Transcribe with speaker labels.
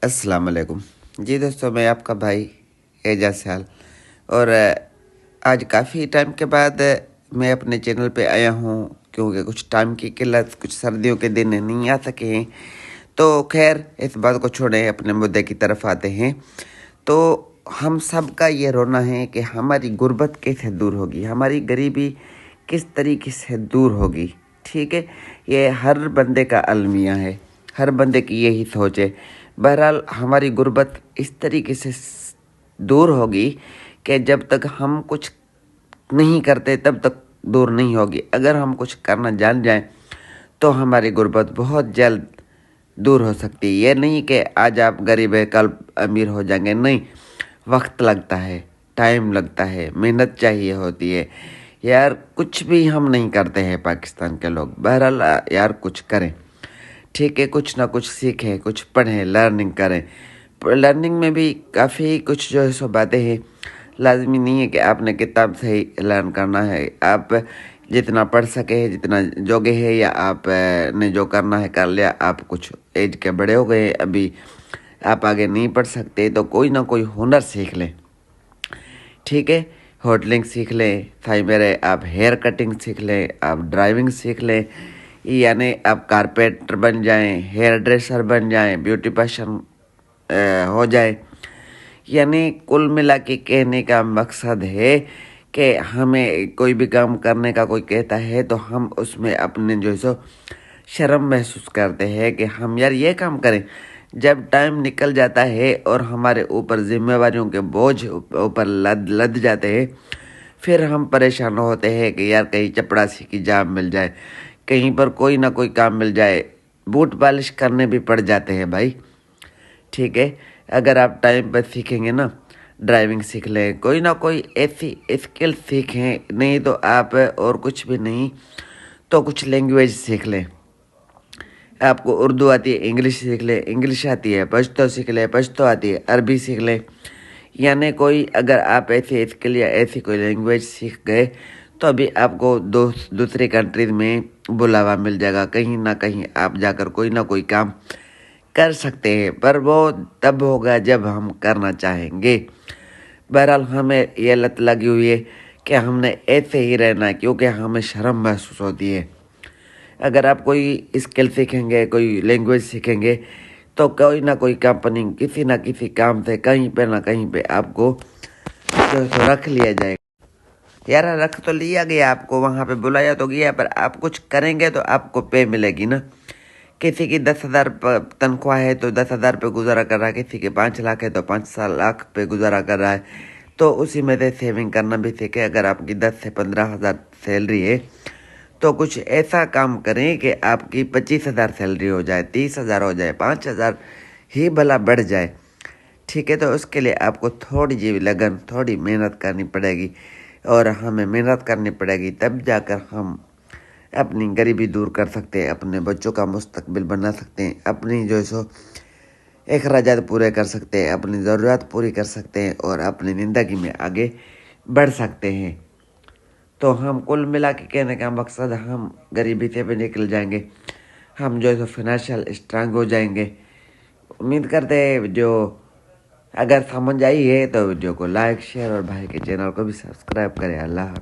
Speaker 1: अस्सलाम वालेकुम जी दोस्तों, मैं आपका भाई एजाज सयाल और आज काफ़ी टाइम के बाद मैं अपने चैनल पे आया हूँ क्योंकि कुछ टाइम की किल्लत, कुछ सर्दियों के दिन नहीं आ सके हैं। तो खैर इस बात को छोड़ें, अपने मुद्दे की तरफ आते हैं। तो हम सब का ये रोना है कि हमारी गुर्बत कैसे दूर होगी, हमारी गरीबी किस तरीके से दूर होगी। ठीक है, ये हर बंदे का अलमिया है, हर बंदे की यही सोच है। बहरहाल हमारी गुर्बत इस तरीके से दूर होगी कि जब तक हम कुछ नहीं करते तब तक दूर नहीं होगी। अगर हम कुछ करना जान जाएं तो हमारी गुर्बत बहुत जल्द दूर हो सकती है। ये नहीं कि आज आप गरीब है कल अमीर हो जाएंगे, नहीं। वक्त लगता है, टाइम लगता है, मेहनत चाहिए होती है यार। कुछ भी हम नहीं करते हैं पाकिस्तान के लोग। बहरहाल यार कुछ करें, ठीक है, कुछ ना कुछ सीखें, कुछ पढ़ें, लर्निंग करें। लर्निंग में भी काफ़ी कुछ जो है सो बातें हैं। लाजमी नहीं है कि आपने किताब से ही लर्न करना है। आप जितना पढ़ सके, जितना जोगे है, या आप ने जो करना है कर लिया। आप कुछ एज के बड़े हो गए, अभी आप आगे नहीं पढ़ सकते, तो कोई ना कोई हुनर सीख लें। ठीक है, होटलिंग सीख लें, भाई मेरे, आप हेयर कटिंग सीख लें, आप ड्राइविंग सीख लें, यानी आप कारपेंटर बन जाएं, हेयर ड्रेसर बन जाएं, ब्यूटीशियन हो जाए। यानी कुल मिला के कहने का मकसद है कि हमें कोई भी काम करने का कोई कहता है तो हम उसमें अपने जो है सो शर्म महसूस करते हैं कि हम यार ये काम करें। जब टाइम निकल जाता है और हमारे ऊपर जिम्मेवारियों के बोझ ऊपर लद लद जाते हैं, फिर हम परेशान होते हैं कि यार कहीं चपरासी की जॉब मिल जाए, कहीं पर कोई ना कोई काम मिल जाए। बूट पॉलिश करने भी पड़ जाते हैं भाई। ठीक है, अगर आप टाइम पर सीखेंगे ना, ड्राइविंग सीख लें, कोई ना कोई ऐसी स्किल सीखें। नहीं तो आप और कुछ भी नहीं तो कुछ लैंग्वेज सीख लें। आपको उर्दू आती है, इंग्लिश सीख ले, इंग्लिश आती है, पश्तो सीख ले, पश्तो आती है, अरबी सीख ले। यानी कोई अगर आप ऐसी स्किल या ऐसी कोई लैंग्वेज सीख गए तो अभी आपको दूसरी कंट्रीज में बुलावा मिल जाएगा। कहीं ना कहीं आप जाकर कोई ना कोई काम कर सकते हैं, पर वो तब होगा जब हम करना चाहेंगे। बहरहाल हमें ये लत लगी हुई है कि हमने ऐसे ही रहना है क्योंकि हमें शर्म महसूस होती है। अगर आप कोई स्किल सीखेंगे, कोई लैंग्वेज सीखेंगे, तो कोई ना कोई कंपनी किसी ना किसी काम से कहीं पे ना कहीं पे आपको जो है सो रख लिया जाएगा। यार रख तो लिया गया, आपको वहाँ पे बुलाया तो गया, पर आप कुछ करेंगे तो आपको पे मिलेगी ना। किसी की 10,000 तनख्वाह है तो 10,000 पे गुजारा कर रहा है, किसी के 5 लाख है तो 5 लाख पे गुजारा कर रहा है। तो उसी में से सेविंग करना भी सीखे। अगर आपकी 10 से 15,000 सैलरी है तो कुछ ऐसा काम करें कि आपकी 25,000 सैलरी हो जाए, 30,000 हो जाए, 5,000 ही भला बढ़ जाए। ठीक है, तो उसके लिए आपको थोड़ी जी लगन, थोड़ी मेहनत करनी पड़ेगी और हमें मेहनत करनी पड़ेगी, तब जाकर हम अपनी गरीबी दूर कर सकते हैं, अपने बच्चों का मुस्तकबिल बना सकते हैं, अपनी जो है सो अखराजात पूरे कर सकते हैं, अपनी ज़रूरत पूरी कर सकते हैं और अपनी ज़िंदगी में आगे बढ़ सकते हैं। तो हम कुल मिला के कहने का मकसद, हम गरीबी से भी निकल जाएंगे, हम जो है सो फाइनेंशियल स्ट्रांग हो जाएंगे। उम्मीद करते हैं जो अगर समझ आई है तो वीडियो को लाइक, शेयर और भाई के चैनल को भी सब्सक्राइब करें। अल्लाह हाफ़िज़।